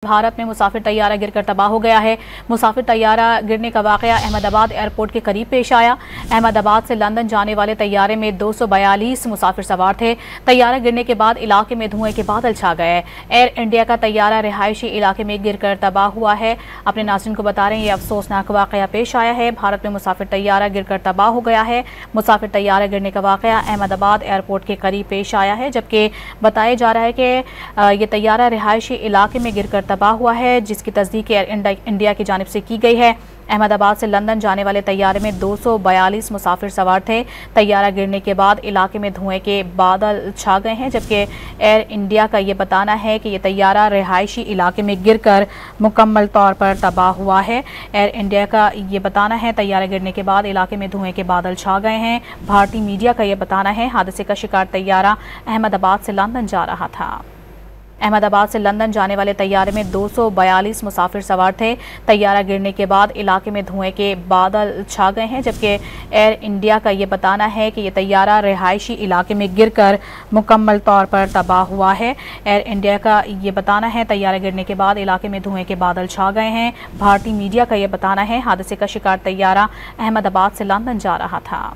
भारत में मुसाफिर तैयारा गिरकर तबाह हो गया है। मुसाफिर तैयारा गिरने का वाकया अहमदाबाद एयरपोर्ट के करीब पेश आया। अहमदाबाद से लंदन जाने वाले तैयारे में 242 मुसाफिर सवार थे। तैयारा गिरने के बाद इलाके में धुएं के बादल छा गए। एयर इंडिया का तैयारा रिहायशी इलाके में गिरकर तबाह हुआ है। अपने नाज़रीन को बता रहे हैं, ये अफसोसनाक वाकया पेश आया है। भारत में मुसाफिर तैयारा गिरकर तबाह हो गया है। मुसाफिर तैयारा गिरने का वाकया अहमदाबाद एयरपोर्ट के करीब पेश आया है, जबकि बताया जा रहा है कि ये तैयारा रिहायशी इलाके में गिरकर तबाह हुआ है, जिसकी तस्दीक एयर इंडिया की जानिब से की गई है। अहमदाबाद से लंदन जाने वाले तैयारे में 242 मुसाफिर सवार थे। तैयारा गिरने के बाद इलाके में धुएं के बादल छा गए हैं, जबकि एयर इंडिया का ये बताना है कि ये तैयारा रिहायशी इलाके में गिरकर मुकम्मल तौर पर तबाह हुआ है। एयर इंडिया का ये बताना है तैयारा गिरने के बाद इलाके में धुएं के बादल छा गए हैं। भारतीय मीडिया का ये बताना है हादसे का शिकार तैयारा अहमदाबाद से लंदन जा रहा था। अहमदाबाद से लंदन जाने वाले तैयारे में 242 मुसाफिर सवार थे। तैयारा गिरने के बाद इलाके में धुएं के बादल छा गए हैं, जबकि एयर इंडिया का ये बताना है कि ये तैयारा रिहायशी इलाके में गिरकर मुकम्मल तौर पर तबाह हुआ है। एयर इंडिया का ये बताना है तैयारा गिरने के बाद इलाके में धुएं के बादल छा गए हैं। भारतीय मीडिया का ये बताना है हादसे का शिकार तैयारा अहमदाबाद से लंदन जा रहा था।